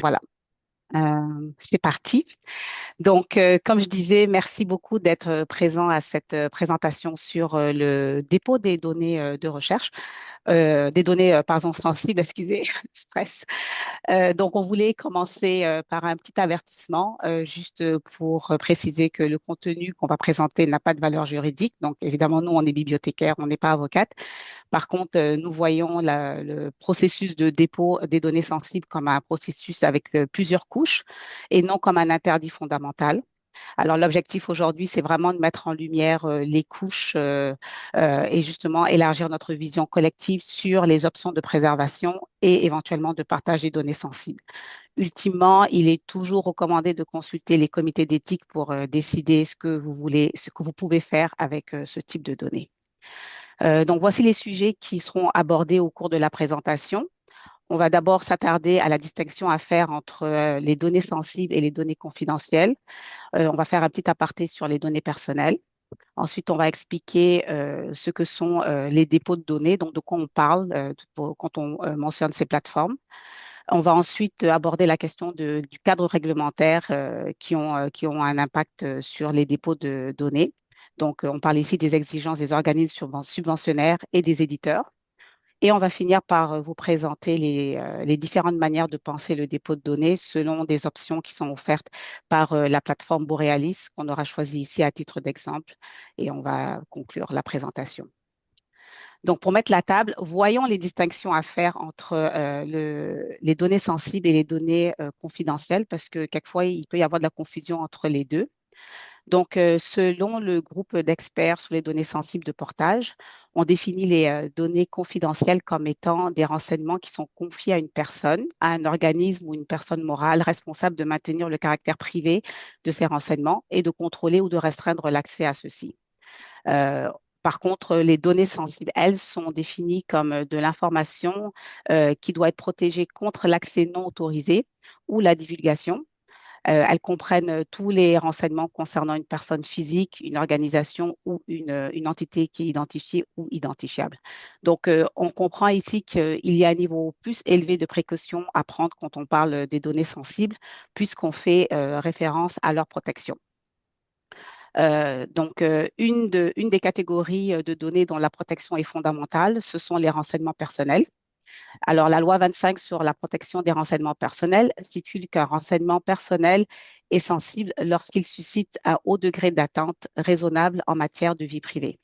Voilà, c'est parti. Donc, comme je disais, merci beaucoup d'être présent à cette présentation sur le dépôt des données de recherche, des données, pardon, sensibles, excusez, stress. Donc, on voulait commencer par un petit avertissement, juste pour préciser que le contenu qu'on va présenter n'a pas de valeur juridique. Donc, évidemment, nous, on est bibliothécaires, on n'est pas avocate. Par contre, nous voyons le processus de dépôt des données sensibles comme un processus avec plusieurs couches et non comme un interdit fondamental. Alors, l'objectif aujourd'hui, c'est vraiment de mettre en lumière les couches et justement élargir notre vision collective sur les options de préservation et éventuellement de partage des données sensibles. Ultimement, il est toujours recommandé de consulter les comités d'éthique pour décider ce que vous voulez, ce que vous pouvez faire avec ce type de données. Donc, voici les sujets qui seront abordés au cours de la présentation. On va d'abord s'attarder à la distinction à faire entre les données sensibles et les données confidentielles. On va faire un petit aparté sur les données personnelles. Ensuite, on va expliquer ce que sont les dépôts de données, donc de quoi on parle quand on mentionne ces plateformes. On va ensuite aborder la question du cadre réglementaire qui ont un impact sur les dépôts de données. Donc, on parle ici des exigences des organismes subventionnaires et des éditeurs. Et on va finir par vous présenter les différentes manières de penser le dépôt de données selon des options qui sont offertes par la plateforme Borealis qu'on aura choisi ici à titre d'exemple. Et on va conclure la présentation. Donc, pour mettre la table, voyons les distinctions à faire entre les données sensibles et les données confidentielles, parce que quelquefois, il peut y avoir de la confusion entre les deux. Donc, selon le groupe d'experts sur les données sensibles de Portage, on définit les données confidentielles comme étant des renseignements qui sont confiés à une personne, à un organisme ou une personne morale responsable de maintenir le caractère privé de ces renseignements et de contrôler ou de restreindre l'accès à ceux-ci. Euh, Par contre, les données sensibles, elles, sont définies comme de l'information qui doit être protégée contre l'accès non autorisé ou la divulgation. Elles comprennent tous les renseignements concernant une personne physique, une organisation ou une entité qui est identifiée ou identifiable. Donc, on comprend ici qu'il y a un niveau plus élevé de précaution à prendre quand on parle des données sensibles, puisqu'on fait référence à leur protection. Donc, une des catégories de données dont la protection est fondamentale, ce sont les renseignements personnels. Alors, la loi 25 sur la protection des renseignements personnels stipule qu'un renseignement personnel est sensible lorsqu'il suscite un haut degré d'attente raisonnable en matière de vie privée.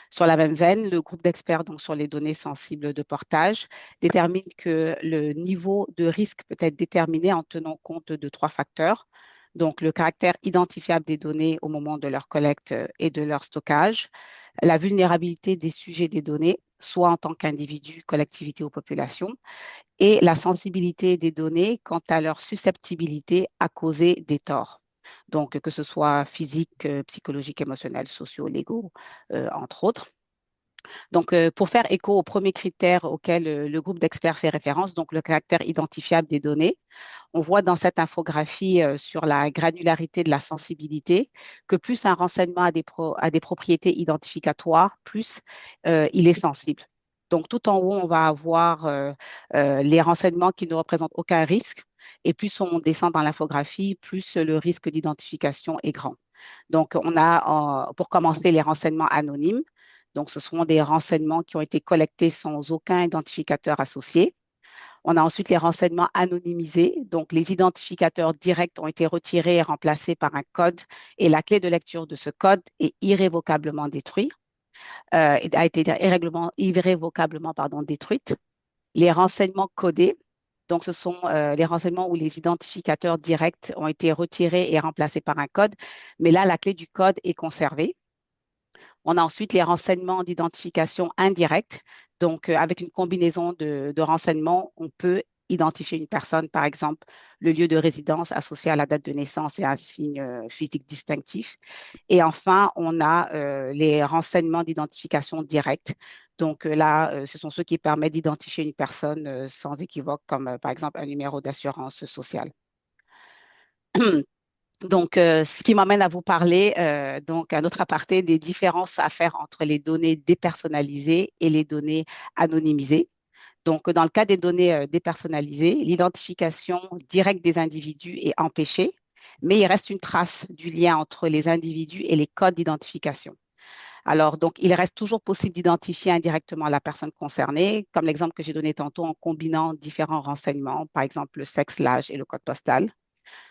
Sur la même veine, le groupe d'experts donc, sur les données sensibles de portage détermine que le niveau de risque peut être déterminé en tenant compte de trois facteurs. Donc, le caractère identifiable des données au moment de leur collecte et de leur stockage, la vulnérabilité des sujets des données, soit en tant qu'individu, collectivité ou population, et la sensibilité des données quant à leur susceptibilité à causer des torts. Donc, que ce soit physique, psychologique, émotionnel, sociaux, légaux, entre autres. Donc, pour faire écho au premier critère auquel le groupe d'experts fait référence, donc le caractère identifiable des données, on voit dans cette infographie sur la granularité de la sensibilité que plus un renseignement a des propriétés identificatoires, plus il est sensible. Donc, tout en haut, on va avoir les renseignements qui ne représentent aucun risque. Et plus on descend dans l'infographie, plus le risque d'identification est grand. Donc, on a, pour commencer, les renseignements anonymes. Donc, ce seront des renseignements qui ont été collectés sans aucun identificateur associé. On a ensuite les renseignements anonymisés. Donc, les identificateurs directs ont été retirés et remplacés par un code et la clé de lecture de ce code est irrévocablement détruite, a été irrévocablement détruite. Les renseignements codés, donc ce sont les renseignements où les identificateurs directs ont été retirés et remplacés par un code, mais là, la clé du code est conservée. On a ensuite les renseignements d'identification indirecte. Donc, avec une combinaison de renseignements, on peut identifier une personne, par exemple, le lieu de résidence associé à la date de naissance et un signe physique distinctif. Et enfin, on a les renseignements d'identification directe. Donc là, ce sont ceux qui permettent d'identifier une personne sans équivoque, comme par exemple un numéro d'assurance sociale. Donc, ce qui m'amène à vous parler, donc un autre aparté des différences à faire entre les données dépersonnalisées et les données anonymisées. Donc, dans le cas des données dépersonnalisées, l'identification directe des individus est empêchée, mais il reste une trace du lien entre les individus et les codes d'identification. Alors, donc, il reste toujours possible d'identifier indirectement la personne concernée, comme l'exemple que j'ai donné tantôt en combinant différents renseignements, par exemple le sexe, l'âge et le code postal.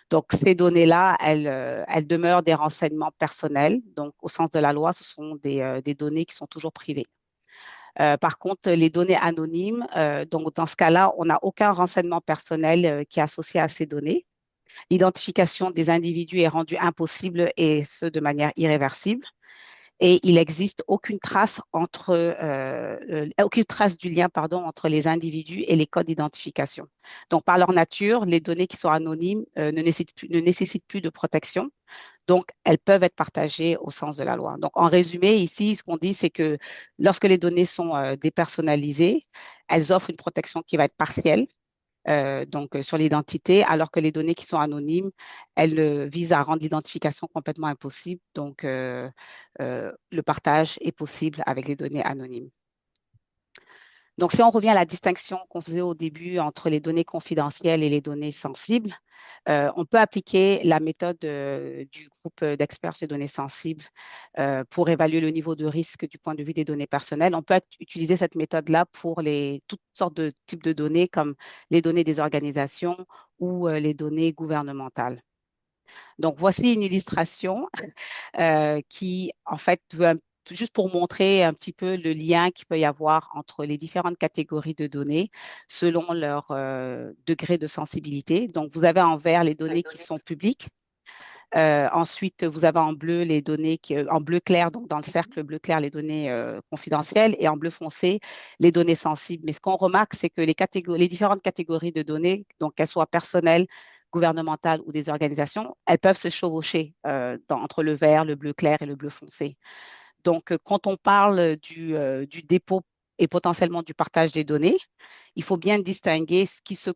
Donc, ces données-là, elles demeurent des renseignements personnels. Donc, au sens de la loi, ce sont des données qui sont toujours privées. Par contre, les données anonymes, donc dans ce cas-là, on n'a aucun renseignement personnel qui est associé à ces données. L'identification des individus est rendue impossible et ce de manière irréversible. Et il n'existe aucune trace du lien, pardon, entre les individus et les codes d'identification. Donc, par leur nature, les données qui sont anonymes ne nécessitent plus de protection. Donc, elles peuvent être partagées au sens de la loi. Donc, en résumé, ici, ce qu'on dit, c'est que lorsque les données sont dépersonnalisées, elles offrent une protection qui va être partielle, sur l'identité, alors que les données qui sont anonymes, elles visent à rendre l'identification complètement impossible. Donc, le partage est possible avec les données anonymes. Donc, si on revient à la distinction qu'on faisait au début entre les données confidentielles et les données sensibles, on peut appliquer la méthode du groupe d'experts sur les données sensibles pour évaluer le niveau de risque du point de vue des données personnelles. On peut utiliser cette méthode-là pour toutes sortes de types de données comme les données des organisations ou les données gouvernementales. Donc, voici une illustration qui, en fait, juste pour montrer un petit peu le lien qu'il peut y avoir entre les différentes catégories de données selon leur degré de sensibilité. Donc, vous avez en vert les données qui sont publiques. Ensuite, vous avez en bleu les données en bleu clair, donc dans le cercle bleu clair, les données confidentielles et en bleu foncé, les données sensibles. Mais ce qu'on remarque, c'est que les différentes catégories de données, donc qu'elles soient personnelles, gouvernementales ou des organisations, elles peuvent se chevaucher entre le vert, le bleu clair et le bleu foncé. Donc, quand on parle du dépôt et potentiellement du partage des données, il faut bien distinguer ce qui se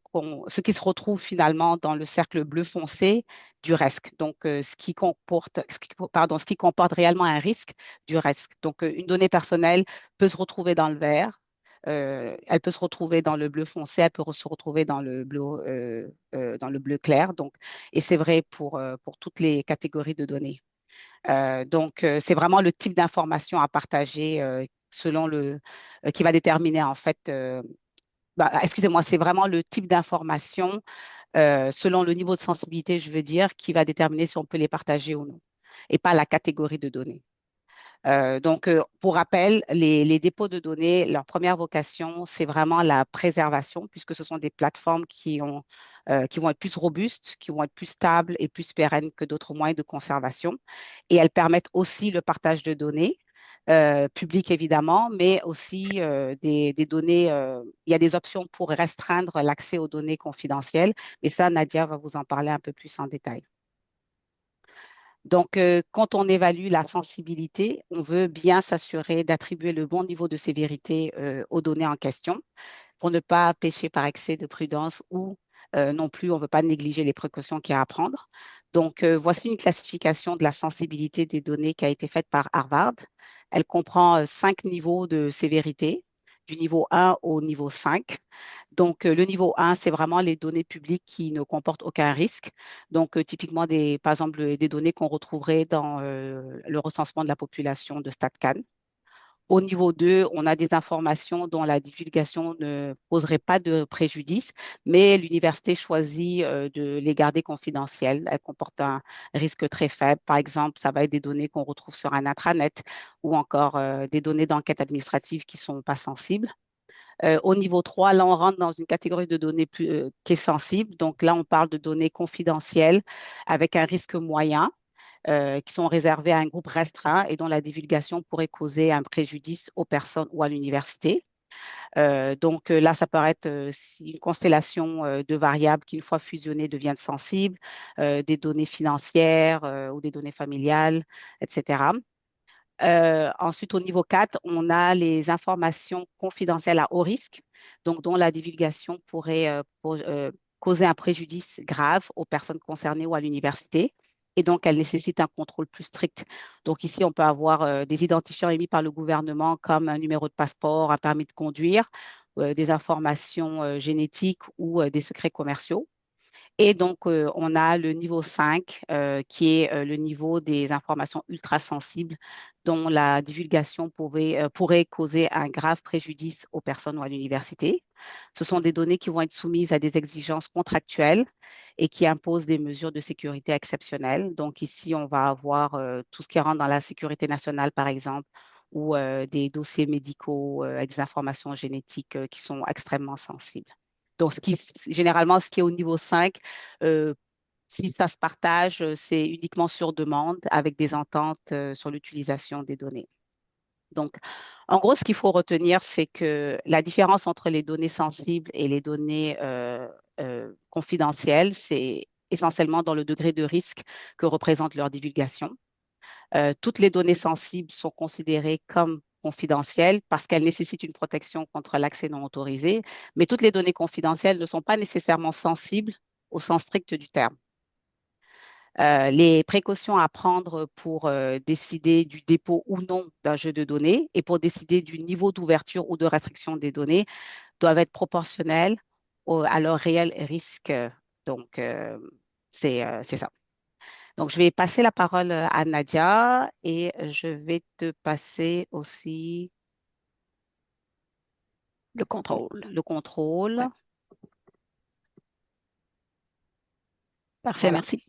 retrouve finalement dans le cercle bleu foncé du risque. Donc, ce qui comporte réellement un risque du risque. Donc, une donnée personnelle peut se retrouver dans le vert, elle peut se retrouver dans le bleu foncé, elle peut se retrouver dans le bleu clair. Donc, et c'est vrai pour toutes les catégories de données. C'est vraiment le type d'information à partager qui va déterminer en fait, excusez-moi, c'est vraiment le type d'information selon le niveau de sensibilité, je veux dire, qui va déterminer si on peut les partager ou non, et pas la catégorie de données. Pour rappel, les dépôts de données, leur première vocation, c'est vraiment la préservation, puisque ce sont des plateformes qui vont être plus robustes, qui vont être plus stables et plus pérennes que d'autres moyens de conservation. Et elles permettent aussi le partage de données, publiques évidemment, mais aussi des données. Il y a des options pour restreindre l'accès aux données confidentielles. Et ça, Nadia va vous en parler un peu plus en détail. Donc, quand on évalue la sensibilité, on veut bien s'assurer d'attribuer le bon niveau de sévérité aux données en question pour ne pas pécher par excès de prudence ou non plus, on ne veut pas négliger les précautions qu'il y a à prendre. Donc, voici une classification de la sensibilité des données qui a été faite par Harvard. Elle comprend 5 niveaux de sévérité, du niveau 1 au niveau 5. Donc, le niveau 1, c'est vraiment les données publiques qui ne comportent aucun risque. Donc, typiquement, par exemple, des données qu'on retrouverait dans le recensement de la population de StatCan. Au niveau 2, on a des informations dont la divulgation ne poserait pas de préjudice, mais l'université choisit de les garder confidentielles. Elles comportent un risque très faible. Par exemple, ça va être des données qu'on retrouve sur un intranet ou encore des données d'enquête administrative qui ne sont pas sensibles. Au niveau 3, là, on rentre dans une catégorie de données qui est sensible. Donc là, on parle de données confidentielles avec un risque moyen qui sont réservées à un groupe restreint et dont la divulgation pourrait causer un préjudice aux personnes ou à l'université. Là, ça peut être une constellation de variables qui, une fois fusionnées, deviennent sensibles, des données financières ou des données familiales, etc. Ensuite, au niveau 4, on a les informations confidentielles à haut risque, donc dont la divulgation pourrait causer un préjudice grave aux personnes concernées ou à l'université. Et donc, elle nécessite un contrôle plus strict. Donc, ici, on peut avoir des identifiants émis par le gouvernement comme un numéro de passeport, un permis de conduire, des informations génétiques ou des secrets commerciaux. Et donc, on a le niveau 5, qui est le niveau des informations ultra sensibles dont la divulgation pourrait causer un grave préjudice aux personnes ou à l'université. Ce sont des données qui vont être soumises à des exigences contractuelles et qui imposent des mesures de sécurité exceptionnelles. Donc, ici, on va avoir tout ce qui rentre dans la sécurité nationale, par exemple, ou des dossiers médicaux avec des informations génétiques qui sont extrêmement sensibles. Donc, généralement, ce qui est au niveau 5, euh, si ça se partage, c'est uniquement sur demande avec des ententes sur l'utilisation des données. Donc, en gros, ce qu'il faut retenir, c'est que la différence entre les données sensibles et les données confidentielles, c'est essentiellement dans le degré de risque que représente leur divulgation. Toutes les données sensibles sont considérées comme confidentielles parce qu'elles nécessitent une protection contre l'accès non autorisé, mais toutes les données confidentielles ne sont pas nécessairement sensibles au sens strict du terme. Les précautions à prendre pour décider du dépôt ou non d'un jeu de données et pour décider du niveau d'ouverture ou de restriction des données doivent être proportionnelles à leur réel risque. Donc, c'est ça. Donc, je vais passer la parole à Nadia et je vais te passer aussi Le contrôle. le contrôle. Ouais. Parfait, Voilà. merci.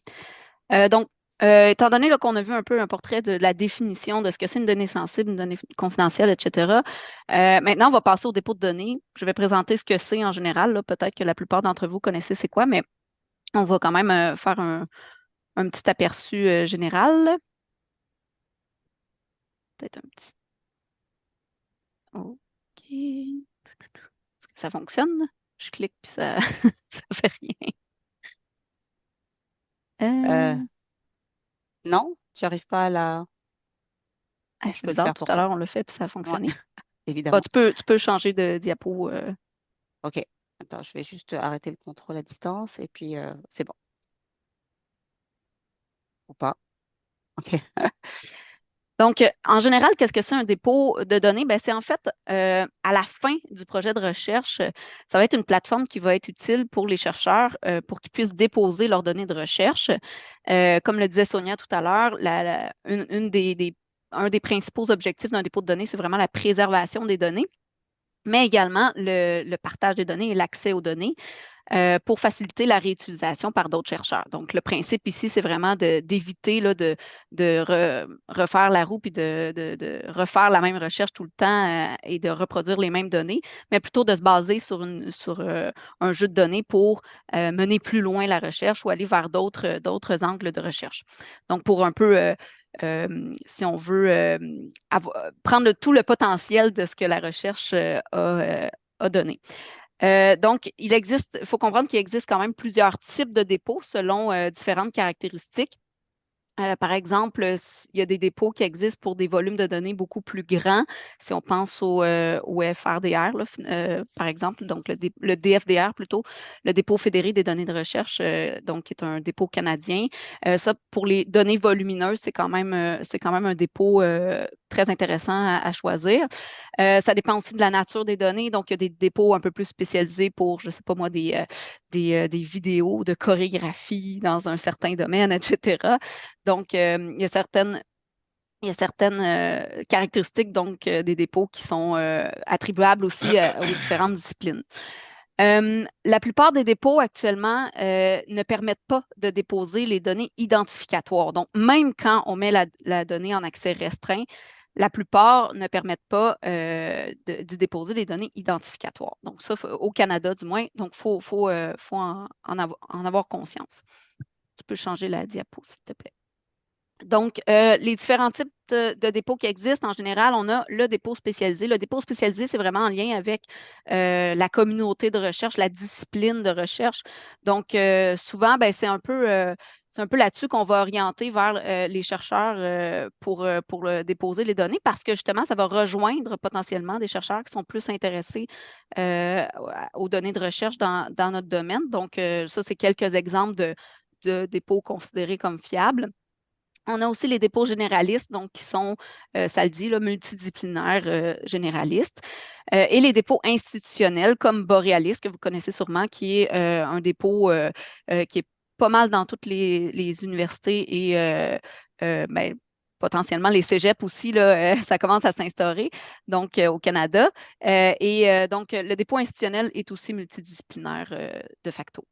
Donc, étant donné qu'on a vu un peu un portrait de la définition de ce que c'est une donnée sensible, une donnée confidentielle, etc., maintenant, on va passer au dépôt de données. Je vais présenter ce que c'est en général. Là. Peut-être que la plupart d'entre vous connaissez c'est quoi, mais on va quand même faire un petit aperçu général. Peut-être un petit. OK. Est-ce que ça fonctionne? Je clique puis ça ça fait rien. Euh, Euh, non, tu n'arrives pas à la... Ou je c'est peux le bizarre, faire tout pour à toi. l'heure, on l'a fait puis ça a Ouais, fonctionné. Bah, évidemment. tu peux changer de diapo. OK. Attends, je vais juste arrêter le contrôle à distance et puis c'est bon. Ou pas. OK. Donc, en général, qu'est-ce que c'est un dépôt de données? Ben, c'est en fait, à la fin du projet de recherche, ça va être une plateforme qui va être utile pour les chercheurs pour qu'ils puissent déposer leurs données de recherche. Comme le disait Sonia tout à l'heure, un des principaux objectifs d'un dépôt de données, c'est vraiment la préservation des données, mais également le partage des données et l'accès aux données pour faciliter la réutilisation par d'autres chercheurs. Donc, le principe ici, c'est vraiment d'éviter là, refaire la roue puis de refaire la même recherche tout le temps et de reproduire les mêmes données, mais plutôt de se baser sur un jeu de données pour mener plus loin la recherche ou aller vers d'autres angles de recherche. Donc, pour un peu si on veut prendre tout le potentiel de ce que la recherche a donné. Donc, il faut comprendre qu'il existe quand même plusieurs types de dépôts selon différentes caractéristiques. Par exemple, il y a des dépôts qui existent pour des volumes de données beaucoup plus grands. Si on pense au FRDR, là, par exemple, donc le DFDR plutôt, le dépôt fédéré des données de recherche, donc qui est un dépôt canadien. Ça, pour les données volumineuses, c'est quand même un dépôt très intéressant à choisir. Ça dépend aussi de la nature des données. Donc, il y a des dépôts un peu plus spécialisés pour, je ne sais pas moi, des vidéos de chorégraphie dans un certain domaine, etc. Donc, il y a certaines caractéristiques donc, des dépôts qui sont attribuables aussi aux différentes disciplines. La plupart des dépôts actuellement ne permettent pas de déposer les données identificatoires. Donc, même quand on met la donnée en accès restreint, la plupart ne permettent pas d'y déposer les données identificatoires. Donc, ça, au Canada du moins, donc il faut en avoir conscience. Tu peux changer la diapo, s'il te plaît. Donc, les différents types de dépôts qui existent, en général, on a le dépôt spécialisé. Le dépôt spécialisé, c'est vraiment en lien avec la communauté de recherche, la discipline de recherche. Donc, souvent, ben, c'est un peu là-dessus qu'on va orienter vers les chercheurs pour déposer les données parce que justement, ça va rejoindre potentiellement des chercheurs qui sont plus intéressés euh, aux données de recherche dans notre domaine. Donc, ça, c'est quelques exemples de dépôts considérés comme fiables. On a aussi les dépôts généralistes, donc qui sont, ça le dit, là, multidisciplinaires généralistes, et les dépôts institutionnels comme Borealis, que vous connaissez sûrement, qui est un dépôt qui est pas mal dans toutes les universités et ben, potentiellement les cégeps aussi, là, ça commence à s'instaurer, donc au Canada. Donc, le dépôt institutionnel est aussi multidisciplinaire de facto.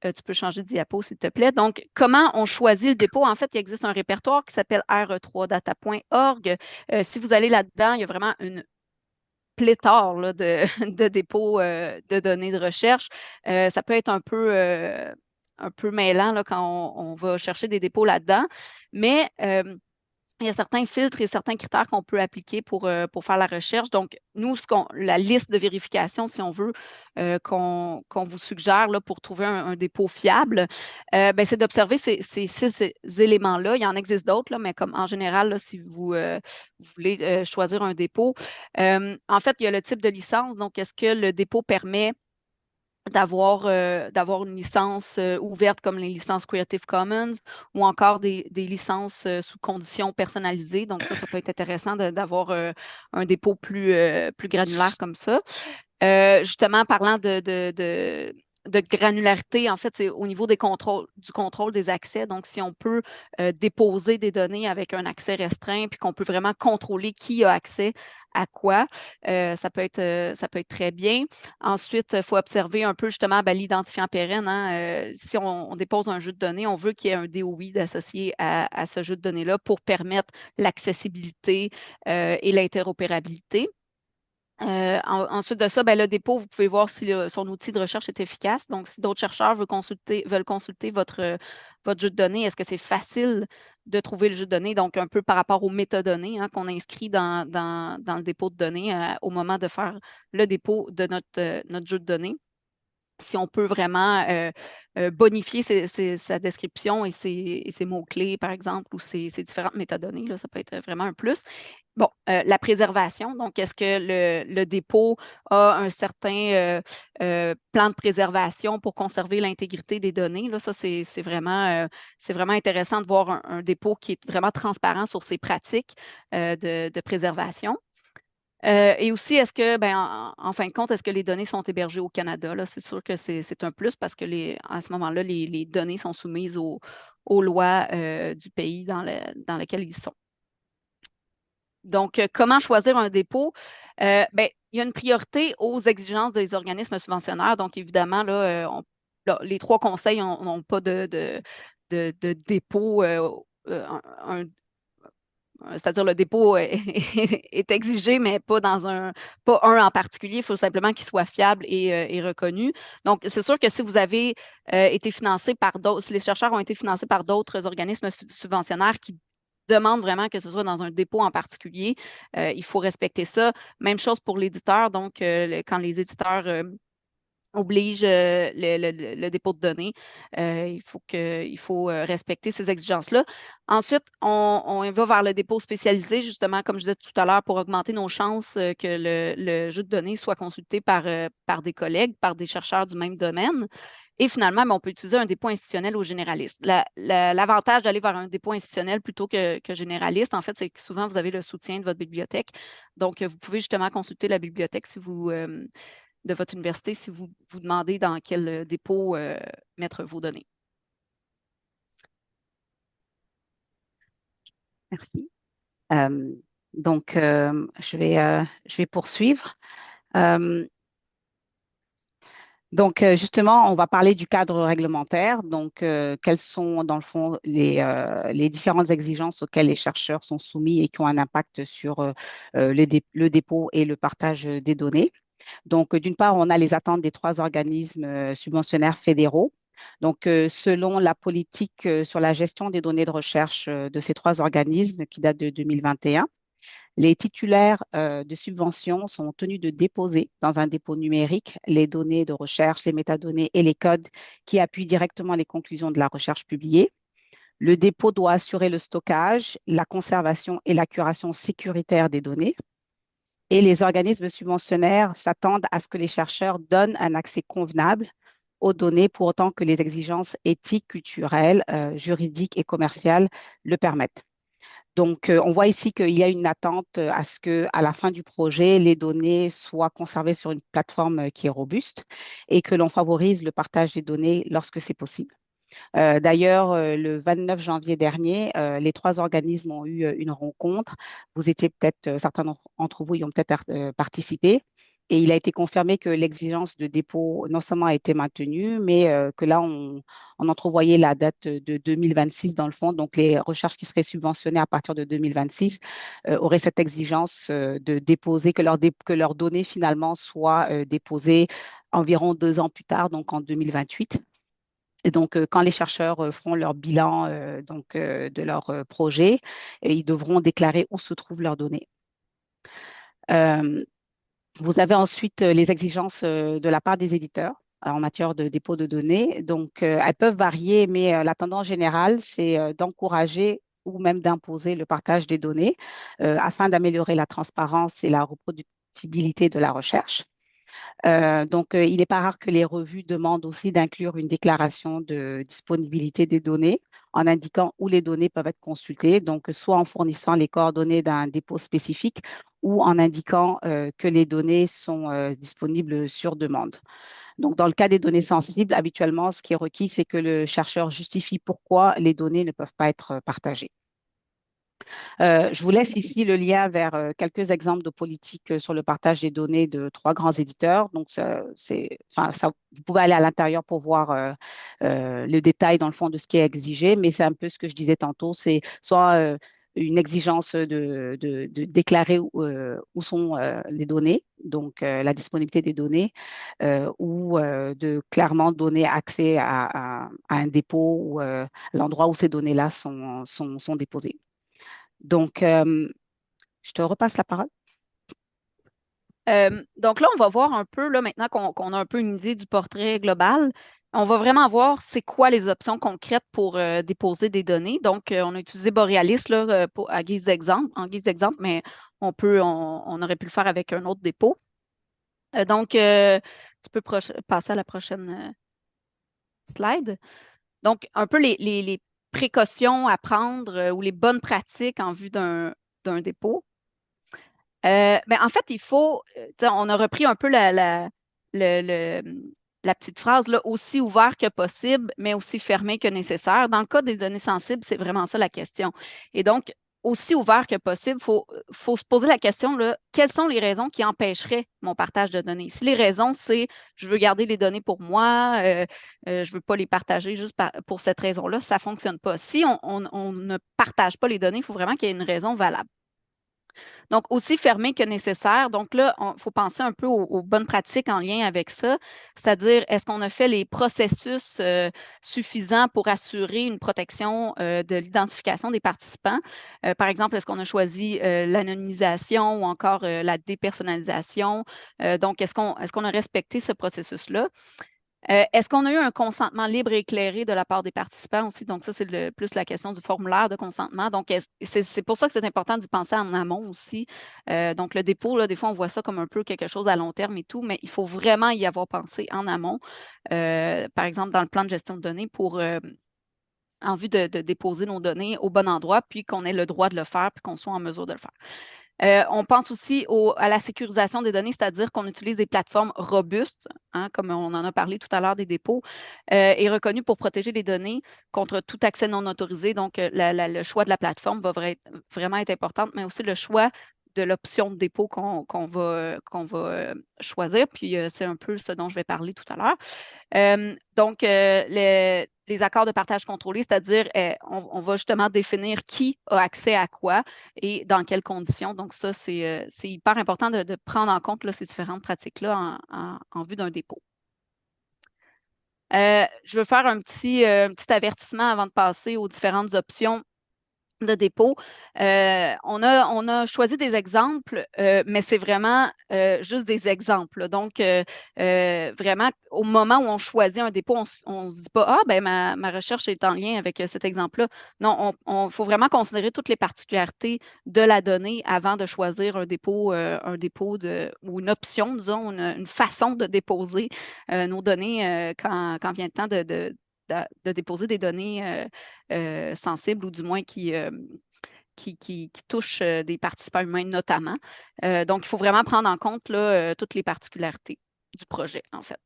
Tu peux changer de diapo, s'il te plaît. Donc, comment on choisit le dépôt? En fait, il existe un répertoire qui s'appelle re3data.org. Si vous allez là-dedans, il y a vraiment une pléthore là, de, de dépôts de données de recherche. Ça peut être un peu mêlant là, quand on va chercher des dépôts là-dedans, mais il y a certains filtres et certains critères qu'on peut appliquer pour faire la recherche. Donc, nous, la liste de vérification, si on veut, qu'on vous suggère là, pour trouver un dépôt fiable, ben, c'est d'observer ces six éléments-là. Il y en existe d'autres, là, mais comme en général, là, si vous voulez choisir un dépôt, en fait, il y a le type de licence. Donc, est-ce que le dépôt permet d'avoir une licence ouverte comme les licences Creative Commons ou encore des licences sous conditions personnalisées. Donc, ça peut être intéressant d'avoir un dépôt plus granulaire comme ça. Justement, parlant de granularité, en fait, c'est au niveau du contrôle des accès. Donc, si on peut déposer des données avec un accès restreint, puis qu'on peut vraiment contrôler qui a accès à quoi, ça peut être très bien. Ensuite, il faut observer un peu justement ben, l'identifiant pérenne. Hein. Si on dépose un jeu de données, on veut qu'il y ait un DOI associé à ce jeu de données-là pour permettre l'accessibilité et l'interopérabilité. Ensuite de ça, ben, le dépôt, vous pouvez voir si son outil de recherche est efficace. Donc, si d'autres chercheurs veulent consulter votre jeu de données, est-ce que c'est facile de trouver le jeu de données? Donc, un peu par rapport aux métadonnées hein, qu'on inscrit dans le dépôt de données au moment de faire le dépôt de notre jeu de données. Si on peut vraiment bonifier sa description et ses mots-clés, par exemple, ou ses différentes métadonnées, là, ça peut être vraiment un plus. Bon, la préservation, donc est-ce que le dépôt a un certain plan de préservation pour conserver l'intégrité des données? Là, ça, c'est vraiment intéressant de voir un dépôt qui est vraiment transparent sur ses pratiques de préservation. Et aussi, est-ce que, ben, en fin de compte, est-ce que les données sont hébergées au Canada? Là, c'est sûr que c'est un plus parce que à ce moment-là, les données sont soumises aux lois du pays dans lequel ils sont. Donc, comment choisir un dépôt? Ben, il y a une priorité aux exigences des organismes subventionnaires. Donc, évidemment, là, les trois conseils n'ont pas de dépôt, c'est-à-dire le dépôt est exigé, mais pas un en particulier. Il faut simplement qu'il soit fiable et reconnu. Donc, c'est sûr que si vous avez été financé par d'autres, si les chercheurs ont été financés par d'autres organismes subventionnaires qui demandent vraiment que ce soit dans un dépôt en particulier, il faut respecter ça. Même chose pour l'éditeur. Donc, quand les éditeurs oblige le dépôt de données. Il faut respecter ces exigences-là. Ensuite, on va vers le dépôt spécialisé, justement, comme je disais tout à l'heure, pour augmenter nos chances que le jeu de données soit consulté par des collègues, par des chercheurs du même domaine. Et finalement, ben, on peut utiliser un dépôt institutionnel ou généraliste. L'avantage d'aller vers un dépôt institutionnel plutôt que généraliste, en fait, c'est que souvent, vous avez le soutien de votre bibliothèque. Donc, vous pouvez justement consulter la bibliothèque de votre université si vous vous demandez dans quel dépôt mettre vos données. Merci. Donc, je vais poursuivre. Euh, Justement, on va parler du cadre réglementaire. Donc, quelles sont, dans le fond, les différentes exigences auxquelles les chercheurs sont soumis et qui ont un impact sur le dépôt et le partage des données. Donc, d'une part, on a les attentes des trois organismes subventionnaires fédéraux. Donc, selon la politique sur la gestion des données de recherche de ces trois organismes qui date de 2021, les titulaires de subventions sont tenus de déposer dans un dépôt numérique les données de recherche, les métadonnées et les codes qui appuient directement les conclusions de la recherche publiée. Le dépôt doit assurer le stockage, la conservation et la curation sécuritaire des données. Et les organismes subventionnaires s'attendent à ce que les chercheurs donnent un accès convenable aux données pour autant que les exigences éthiques, culturelles, juridiques et commerciales le permettent. Donc, on voit ici qu'il y a une attente à ce que, à la fin du projet, les données soient conservées sur une plateforme qui est robuste et que l'on favorise le partage des données lorsque c'est possible. D'ailleurs, le 29 janvier dernier, les trois organismes ont eu une rencontre. Vous étiez peut-être, certains d'entre vous y ont peut-être participé. Et il a été confirmé que l'exigence de dépôt non seulement a été maintenue, mais que là, on entrevoyait la date de 2026 dans le fond. Donc, les recherches qui seraient subventionnées à partir de 2026 auraient cette exigence de déposer, que leurs données finalement soient déposées environ 2 ans plus tard, donc en 2028. Et donc, quand les chercheurs feront leur bilan de leur projet, ils devront déclarer où se trouvent leurs données. Euh, Vous avez ensuite les exigences de la part des éditeurs en matière de dépôt de données. Donc, elles peuvent varier, mais la tendance générale, c'est d'encourager ou même d'imposer le partage des données afin d'améliorer la transparence et la reproductibilité de la recherche. Il n'est pas rare que les revues demandent aussi d'inclure une déclaration de disponibilité des données en indiquant où les données peuvent être consultées, donc soit en fournissant les coordonnées d'un dépôt spécifique ou en indiquant que les données sont disponibles sur demande. Donc, dans le cas des données sensibles, habituellement, ce qui est requis, c'est que le chercheur justifie pourquoi les données ne peuvent pas être partagées. Je vous laisse ici le lien vers quelques exemples de politiques sur le partage des données de trois grands éditeurs. Donc, vous pouvez aller à l'intérieur pour voir le détail dans le fond de ce qui est exigé, mais c'est un peu ce que je disais tantôt, c'est soit une exigence de déclarer où sont les données, donc la disponibilité des données, ou de clairement donner accès à un dépôt ou l'endroit où ces données-là sont déposées. Donc, je te repasse la parole. Donc là, on va voir un peu, là, maintenant qu'on a un peu une idée du portrait global, on va vraiment voir c'est quoi les options concrètes pour déposer des données. Donc, on a utilisé Borealis là, à guise d'exemple, en guise d'exemple, mais on aurait pu le faire avec un autre dépôt. Tu peux passer à la prochaine slide. Donc, un peu les précautions à prendre ou les bonnes pratiques en vue d'un dépôt. En fait, on a repris un peu le- le- la petite phrase, là, aussi ouvert que possible, mais aussi fermé que nécessaire. Dans le cas des données sensibles, c'est vraiment ça la question. Et donc, aussi ouvert que possible, faut se poser la question, là, quelles sont les raisons qui empêcheraient mon partage de données? Si les raisons, c'est je veux garder les données pour moi, je veux pas les partager juste pour cette raison-là, ça fonctionne pas. Si on ne partage pas les données, il faut vraiment qu'il y ait une raison valable. Donc, aussi fermé que nécessaire. Donc là, il faut penser un peu aux bonnes pratiques en lien avec ça, c'est-à-dire est-ce qu'on a fait les processus suffisants pour assurer une protection de l'identification des participants? Par exemple, est-ce qu'on a choisi l'anonymisation ou encore la dépersonnalisation? Donc, est-ce qu'on a respecté ce processus-là? Est-ce qu'on a eu un consentement libre et éclairé de la part des participants aussi? Donc, ça, c'est plus la question du formulaire de consentement. Donc, c'est pour ça que c'est important d'y penser en amont aussi. Donc, le dépôt, là, des fois, on voit ça comme un peu quelque chose à long terme et tout, mais il faut vraiment y avoir pensé en amont. Par exemple, dans le plan de gestion de données en vue de déposer nos données au bon endroit, puis qu'on ait le droit de le faire, puis qu'on soit en mesure de le faire. On pense aussi à la sécurisation des données, c'est-à-dire qu'on utilise des plateformes robustes, hein, comme on en a parlé tout à l'heure des dépôts, et reconnues pour protéger les données contre tout accès non autorisé. Donc, le choix de la plateforme va vraiment être important, mais aussi le choix de l'option de dépôt qu'on va choisir. Puis, c'est un peu ce dont je vais parler tout à l'heure. Les accords de partage contrôlé, c'est-à-dire on va justement définir qui a accès à quoi et dans quelles conditions. Donc, ça, c'est hyper important de prendre en compte là, ces différentes pratiques-là en vue d'un dépôt. Je veux faire un petit avertissement avant de passer aux différentes options de dépôt. On a choisi des exemples, mais c'est vraiment juste des exemples, là. Donc, vraiment, au moment où on choisit un dépôt, on se dit pas, ah, ben ma recherche est en lien avec cet exemple-là. Non, on faut vraiment considérer toutes les particularités de la donnée avant de choisir un dépôt ou une option, disons, une façon de déposer nos données quand vient le temps de déposer des données sensibles ou du moins qui touchent des participants humains notamment. Donc, il faut vraiment prendre en compte là, toutes les particularités du projet, en fait.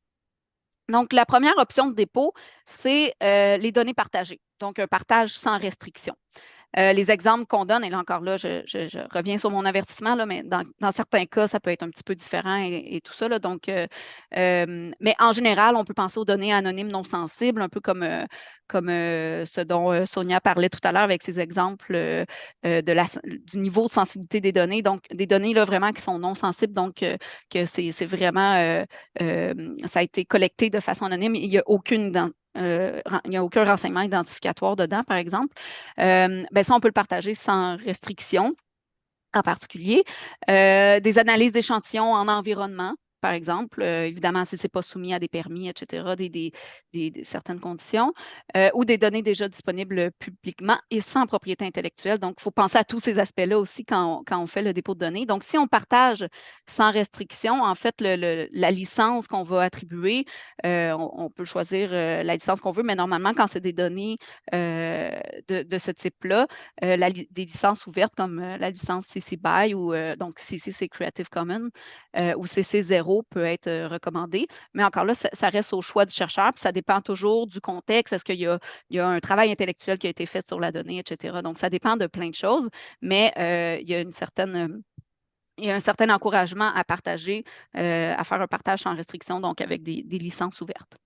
Donc, la première option de dépôt, c'est les données partagées, donc un partage sans restriction. Les exemples qu'on donne, et là encore là, je reviens sur mon avertissement, là, mais dans certains cas, ça peut être un petit peu différent et tout ça. Là, donc, mais en général, on peut penser aux données anonymes non sensibles, un peu comme ce dont Sonia parlait tout à l'heure avec ses exemples du niveau de sensibilité des données. Donc, des données là, vraiment qui sont non sensibles, donc que c'est vraiment, ça a été collecté de façon anonyme. Il n'y a aucun renseignement identificatoire dedans, par exemple. Ben ça, on peut le partager sans restriction en particulier. Des analyses d'échantillons en environnement, par exemple, évidemment, si ce n'est pas soumis à des permis, etc., certaines conditions, ou des données déjà disponibles publiquement et sans propriété intellectuelle. Donc, il faut penser à tous ces aspects-là aussi quand on fait le dépôt de données. Donc, si on partage sans restriction, en fait, la licence qu'on va attribuer, on peut choisir la licence qu'on veut, mais normalement, quand c'est des données de ce type-là, des licences ouvertes comme la licence CC BY ou donc CC c'est Creative Commons ou CC 0 peut être recommandé. Mais encore là, ça reste au choix du chercheur, puis ça dépend toujours du contexte. Est-ce qu'il y a un travail intellectuel qui a été fait sur la donnée, etc. Donc, ça dépend de plein de choses, mais il y a un certain encouragement à partager, à faire un partage sans restriction, donc avec des licences ouvertes.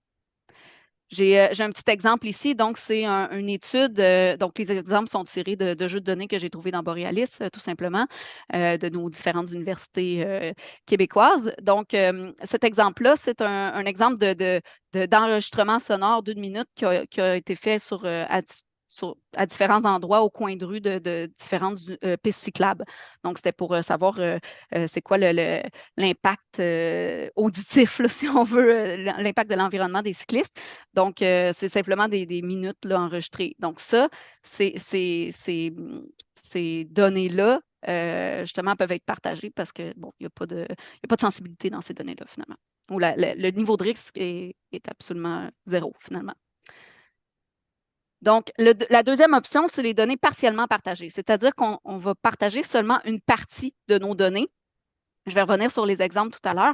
J'ai un petit exemple ici. Donc, c'est une étude. Donc, les exemples sont tirés de jeux de données que j'ai trouvés dans Borealis, tout simplement, de nos différentes universités québécoises. Donc, cet exemple-là, c'est un exemple d'enregistrement sonore d'une minute qui a été fait à différents endroits au coin de rue de différentes pistes cyclables. Donc, c'était pour savoir c'est quoi l'impact auditif, là, si on veut, l'impact de l'environnement des cyclistes. Donc, c'est simplement des minutes là, enregistrées. Donc, ça, ces données-là, justement, peuvent être partagées parce que, bon, il n'y a pas de sensibilité dans ces données-là, finalement. Ou le niveau de risque est absolument zéro, finalement. Donc, la deuxième option, c'est les données partiellement partagées, c'est-à-dire qu'on va partager seulement une partie de nos données. Je vais revenir sur les exemples tout à l'heure.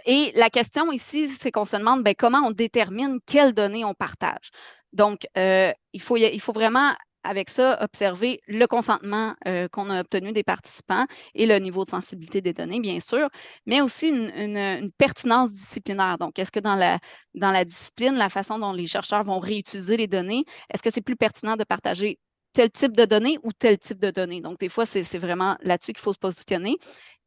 Et la question ici, c'est qu'on se demande ben, comment on détermine quelles données on partage. Donc, il faut vraiment, avec ça, observer le consentement qu'on a obtenu des participants et le niveau de sensibilité des données, bien sûr, mais aussi une pertinence disciplinaire. Donc, est-ce que dans la discipline, la façon dont les chercheurs vont réutiliser les données, est-ce que c'est plus pertinent de partager tel type de données ou tel type de données? Donc, des fois, c'est vraiment là-dessus qu'il faut se positionner.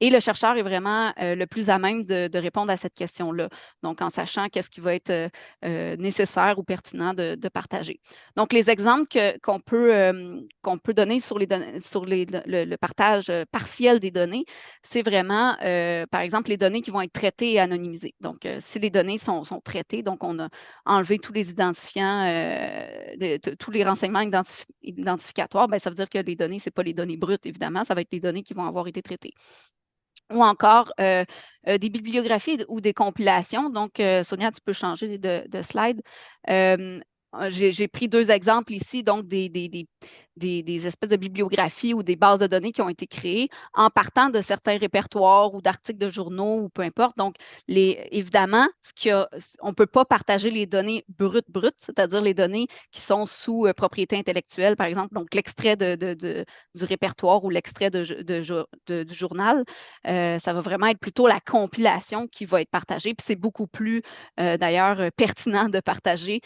Et le chercheur est vraiment le plus à même de répondre à cette question-là. Donc, en sachant qu'est-ce qui va être nécessaire ou pertinent de partager. Donc, les exemples qu'on peut donner sur le partage partiel des données, c'est vraiment, par exemple, les données qui vont être traitées et anonymisées. Donc, si les données sont traitées, donc on a enlevé tous les identifiants, tous les renseignements identificatoires, bien, ça veut dire que les données, ce n'est pas les données brutes, évidemment, ça va être les données qui vont avoir été traitées ou encore des bibliographies ou des compilations. Donc, Sonia, tu peux changer de slide. J'ai pris deux exemples ici, donc des espèces de bibliographies ou des bases de données qui ont été créées en partant de certains répertoires ou d'articles de journaux ou peu importe. Donc, évidemment, on ne peut pas partager les données brutes, c'est-à-dire les données qui sont sous propriété intellectuelle, par exemple, donc l'extrait du répertoire ou l'extrait du journal. Ça va vraiment être plutôt la compilation qui va être partagée. Puis c'est beaucoup plus, d'ailleurs, pertinent de partager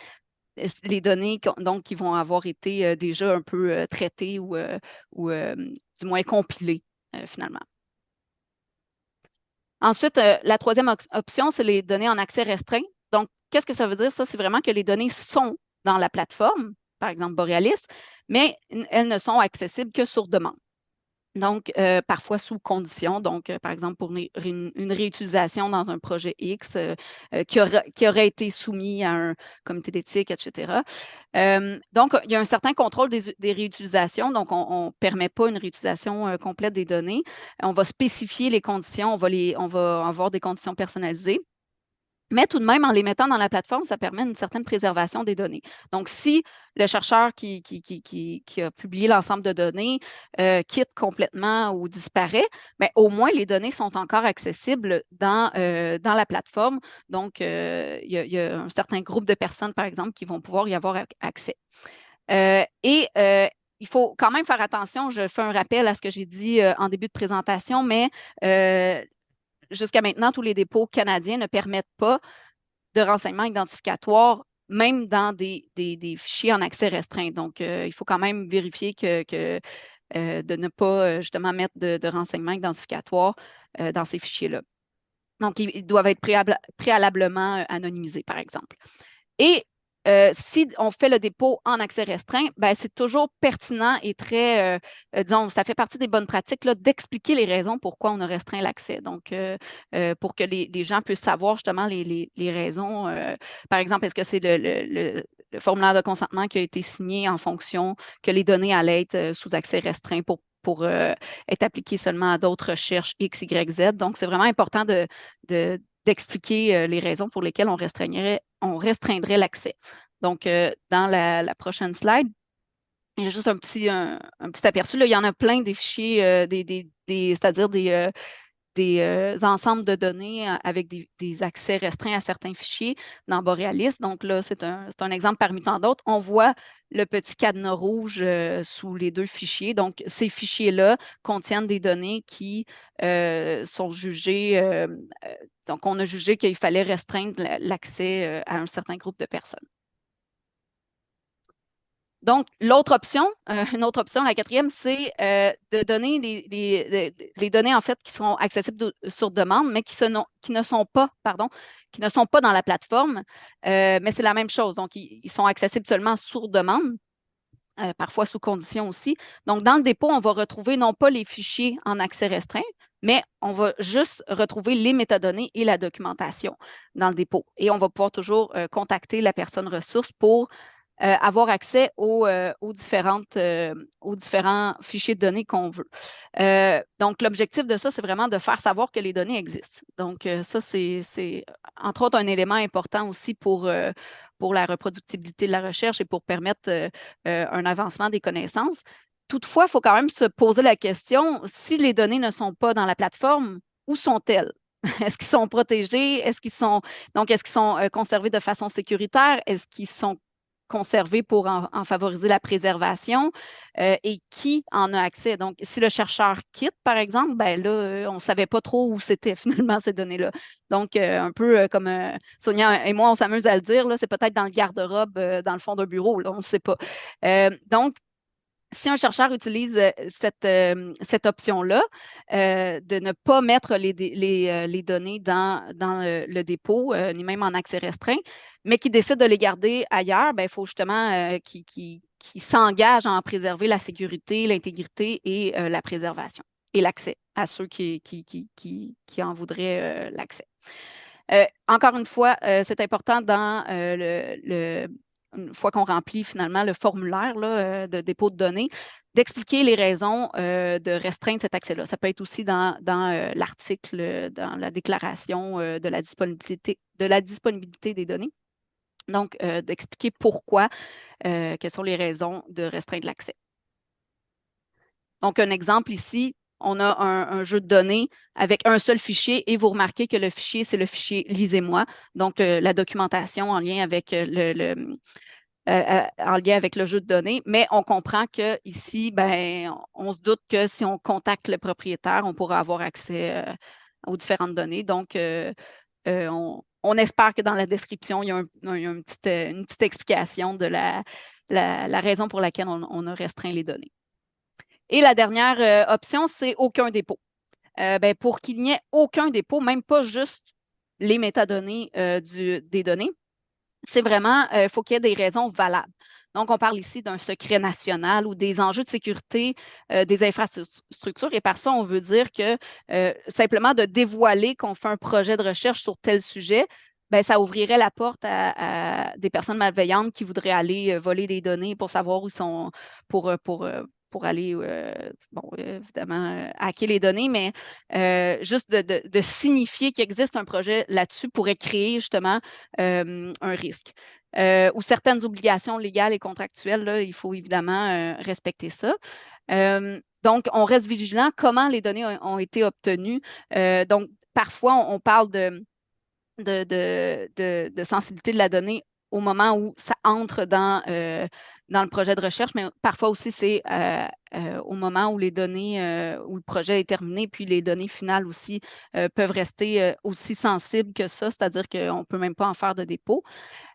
les données donc, qui vont avoir été déjà un peu traitées ou du moins compilées, finalement. Ensuite, la troisième option, c'est les données en accès restreint. Donc, qu'est-ce que ça veut dire? Ça, c'est vraiment que les données sont dans la plateforme, par exemple Borealis, mais elles ne sont accessibles que sur demande. Donc, parfois sous condition. Donc, par exemple, pour une réutilisation dans un projet X qui aurait été soumis à un comité d'éthique, etc. Donc, il y a un certain contrôle des réutilisations. Donc, on ne permet pas une réutilisation complète des données. On va spécifier les conditions. On va avoir des conditions personnalisées. Mais tout de même, en les mettant dans la plateforme, ça permet une certaine préservation des données. Donc, si le chercheur qui a publié l'ensemble de données quitte complètement ou disparaît, mais au moins les données sont encore accessibles dans la plateforme. Donc, il y a un certain groupe de personnes, par exemple, qui vont pouvoir y avoir accès. Il faut quand même faire attention, je fais un rappel à ce que j'ai dit en début de présentation, mais jusqu'à maintenant, tous les dépôts canadiens ne permettent pas de renseignements identificatoires, même dans des fichiers en accès restreint. Donc, il faut quand même vérifier de ne pas justement mettre de renseignements identificatoires dans ces fichiers-là. Donc, ils doivent être préalablement anonymisés, par exemple. Et si on fait le dépôt en accès restreint, ben, c'est toujours pertinent et très, disons, ça fait partie des bonnes pratiques là, d'expliquer les raisons pourquoi on a restreint l'accès. Donc, pour que les gens puissent savoir justement les raisons. Par exemple, est-ce que c'est le formulaire de consentement qui a été signé en fonction que les données allaient être sous accès restreint pour être appliquées seulement à d'autres recherches X, Y, Z. Donc, c'est vraiment important d'expliquer les raisons pour lesquelles on restreindrait l'accès. Donc, dans la prochaine slide, il y a juste un petit aperçu. Là, il y en a plein des fichiers, c'est-à-dire des ensembles de données avec des accès restreints à certains fichiers dans Borealis. Donc là, c'est un exemple parmi tant d'autres. On voit le petit cadenas rouge sous les deux fichiers. Donc, ces fichiers-là contiennent des données qui sont jugées, donc on a jugé qu'il fallait restreindre l'accès à un certain groupe de personnes. Donc, une autre option, la quatrième, c'est de donner les données en fait qui sont accessibles sur demande, mais qui ne sont pas, pardon, qui ne sont pas dans la plateforme, mais c'est la même chose. Donc, ils sont accessibles seulement sur demande. Parfois sous condition aussi. Donc, dans le dépôt, on va retrouver non pas les fichiers en accès restreint, mais on va juste retrouver les métadonnées et la documentation dans le dépôt. Et on va pouvoir toujours contacter la personne ressource pour avoir accès aux différents fichiers de données qu'on veut. Donc, l'objectif de ça, c'est vraiment de faire savoir que les données existent. Donc, ça, c'est entre autres un élément important aussi pour la reproductibilité de la recherche et pour permettre un avancement des connaissances. Toutefois, il faut quand même se poser la question, si les données ne sont pas dans la plateforme, où sont-elles? Est-ce qu'ils sont protégés? Est-ce qu'ils sont conservés de façon sécuritaire? Est-ce qu'ils sont conservés pour en favoriser la préservation et qui en a accès? Donc, si le chercheur quitte, par exemple, ben là, on ne savait pas trop où c'était finalement ces données-là. Donc, un peu comme Sonia et moi, on s'amuse à le dire, là, c'est peut-être dans le garde-robe, dans le fond d'un bureau, là, on ne sait pas. Donc, si un chercheur utilise cette option-là, de ne pas mettre les données dans le dépôt, ni même en accès restreint, mais qui décide de les garder ailleurs, ben, il faut justement qu'il s'engage à en préserver la sécurité, l'intégrité et la préservation et l'accès à ceux qui en voudraient l'accès. Encore une fois, c'est important dans une fois qu'on remplit finalement le formulaire là, de dépôt de données, d'expliquer les raisons de restreindre cet accès-là. Ça peut être aussi dans l'article, dans la déclaration de la disponibilité des données. Donc, d'expliquer pourquoi, quelles sont les raisons de restreindre l'accès. Donc, un exemple ici, on a un jeu de données avec un seul fichier et vous remarquez que le fichier, c'est le fichier Lisez-moi. Donc, la documentation en lien avec en lien avec le jeu de données, mais on comprend qu'ici, ben, on se doute que si on contacte le propriétaire, on pourra avoir accès aux différentes données. Donc, on espère que dans la description, il y a une petite explication de la raison pour laquelle on a restreint les données. Et la dernière option, c'est aucun dépôt. Ben, pour qu'il n'y ait aucun dépôt, même pas juste les métadonnées des données, c'est vraiment, il faut qu'il y ait des raisons valables. Donc, on parle ici d'un secret national ou des enjeux de sécurité des infrastructures. Et par ça, on veut dire que simplement de dévoiler qu'on fait un projet de recherche sur tel sujet, ben, ça ouvrirait la porte à des personnes malveillantes qui voudraient aller voler des données pour savoir où ils sont, pour aller, bon, évidemment, hacker les données, mais juste de signifier qu'il existe un projet là-dessus pourrait créer justement un risque. Ou certaines obligations légales et contractuelles, là, il faut évidemment respecter ça. Donc, on reste vigilant comment les données ont été obtenues. Donc, parfois, on parle de sensibilité de la donnée au moment où ça entre dans le projet de recherche, mais parfois aussi c'est au moment où les données, où le projet est terminé, puis les données finales aussi peuvent rester aussi sensibles que ça, c'est-à-dire qu'on ne peut même pas en faire de dépôt.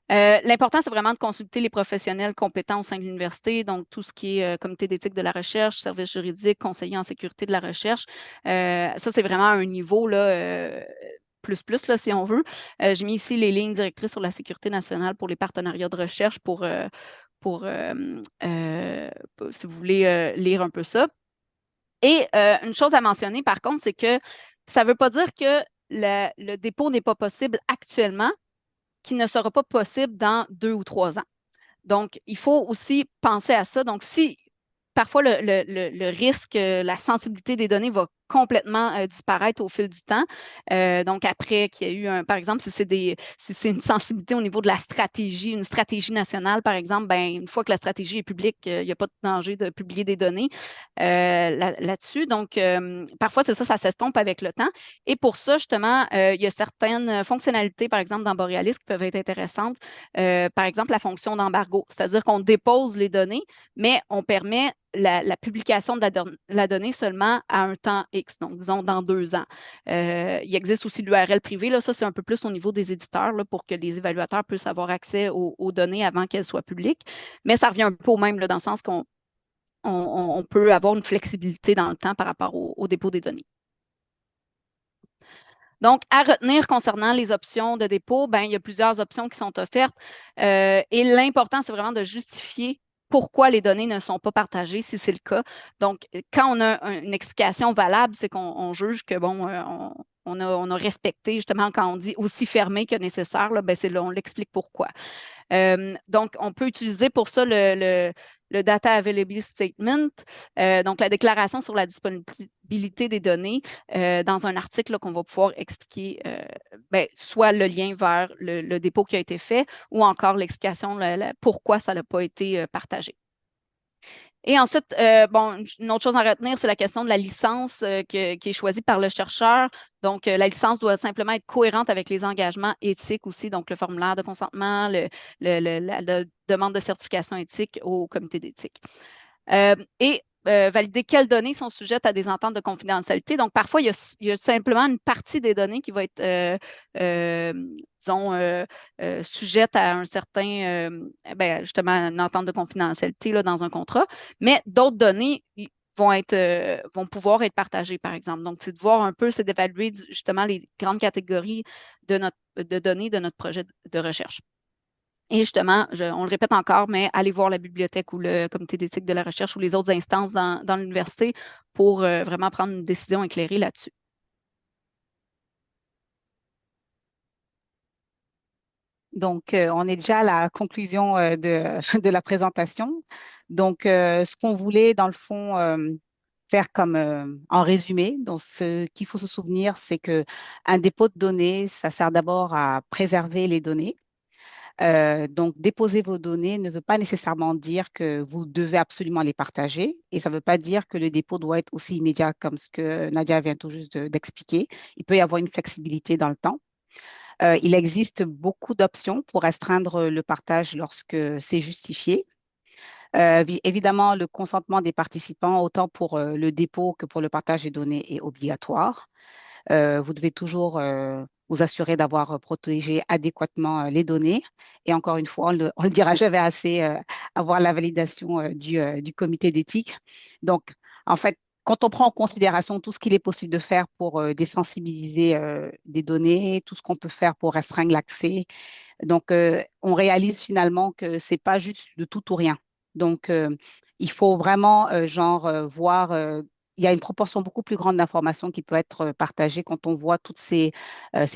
L'important, c'est vraiment de consulter les professionnels compétents au sein de l'université, donc tout ce qui est comité d'éthique de la recherche, service juridique, conseiller en sécurité de la recherche. Ça, c'est vraiment un niveau là, plus, là, si on veut. J'ai mis ici les lignes directrices sur la sécurité nationale pour les partenariats de recherche si vous voulez lire un peu ça. Et une chose à mentionner, par contre, c'est que ça ne veut pas dire que le dépôt n'est pas possible actuellement, qui ne sera pas possible dans 2 ou 3 ans. Donc, il faut aussi penser à ça. Donc, si parfois le risque, la sensibilité des données va complètement disparaître au fil du temps. Donc, après qu'il y a eu par exemple, si c'est une sensibilité au niveau de la stratégie, une stratégie nationale, par exemple, ben, une fois que la stratégie est publique, il n'y a pas de danger de publier des données là-dessus. Donc, parfois, c'est ça, ça s'estompe avec le temps. Et pour ça, justement, il y a certaines fonctionnalités, par exemple, dans Borealis qui peuvent être intéressantes. Par exemple, la fonction d'embargo, c'est-à-dire qu'on dépose les données, mais on permet la publication de la donnée seulement à un temps X, donc disons dans 2 ans. Il existe aussi l'URL privée, là, ça c'est un peu plus au niveau des éditeurs là, pour que les évaluateurs puissent avoir accès aux données avant qu'elles soient publiques, mais ça revient un peu au même là, dans le sens qu'on peut avoir une flexibilité dans le temps par rapport au dépôt des données. Donc, à retenir concernant les options de dépôt, ben, il y a plusieurs options qui sont offertes et l'important, c'est vraiment de justifier pourquoi les données ne sont pas partagées, si c'est le cas. Donc, quand on a une explication valable, c'est qu'on juge que, bon, on a respecté, justement, quand on dit aussi fermé que nécessaire, là, ben, c'est là, on l'explique pourquoi. Donc, on peut utiliser pour ça le Data Availability Statement, donc la déclaration sur la disponibilité des données dans un article qu'on va pouvoir expliquer ben, soit le lien vers le dépôt qui a été fait ou encore l'explication pourquoi ça n'a pas été partagé. Et ensuite, bon, une autre chose à retenir, c'est la question de la licence qui est choisie par le chercheur. Donc, la licence doit simplement être cohérente avec les engagements éthiques aussi, donc le formulaire de consentement, la demande de certification éthique au comité d'éthique. Et valider quelles données sont sujettes à des ententes de confidentialité. Donc, parfois, il y a simplement une partie des données qui va être, disons, sujette à un certain, ben, justement, une entente de confidentialité là, dans un contrat, mais d'autres données vont pouvoir être partagées, par exemple. Donc, c'est de voir un peu, c'est d'évaluer justement les grandes catégories de données de notre projet de recherche. Et justement, on le répète encore, mais allez voir la bibliothèque ou le comité d'éthique de la recherche ou les autres instances dans l'université pour vraiment prendre une décision éclairée là-dessus. Donc, on est déjà à la conclusion de la présentation. Donc, ce qu'on voulait, dans le fond, faire comme en résumé, donc ce qu'il faut se souvenir, c'est que un dépôt de données, ça sert d'abord à préserver les données. Donc, déposer vos données ne veut pas nécessairement dire que vous devez absolument les partager et ça ne veut pas dire que le dépôt doit être aussi immédiat comme ce que Nadia vient tout juste d'expliquer. Il peut y avoir une flexibilité dans le temps. Il existe beaucoup d'options pour restreindre le partage lorsque c'est justifié. Évidemment, le consentement des participants, autant pour le dépôt que pour le partage des données, est obligatoire. Vous devez toujours vous assurer d'avoir protégé adéquatement les données. Et encore une fois, on le dira jamais assez, avoir la validation du comité d'éthique. Donc, en fait, quand on prend en considération tout ce qu'il est possible de faire pour désensibiliser des données, tout ce qu'on peut faire pour restreindre l'accès, Donc, on réalise finalement que c'est pas juste de tout ou rien. Donc, il faut vraiment, voir. Il y a une proportion beaucoup plus grande d'informations qui peut être partagée quand on voit toutes ces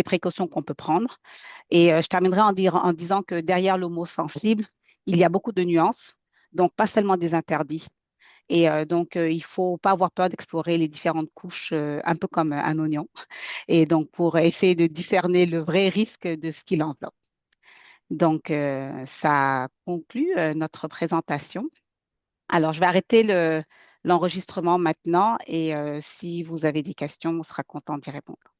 précautions qu'on peut prendre. Et je terminerai en disant que derrière le mot sensible, il y a beaucoup de nuances, donc pas seulement des interdits. Et donc, il ne faut pas avoir peur d'explorer les différentes couches, un peu comme un oignon. Et donc, pour essayer de discerner le vrai risque de ce qui l'enveloppe. Donc, ça conclut notre présentation. Alors, je vais arrêter l'enregistrement maintenant et si vous avez des questions, on sera content d'y répondre.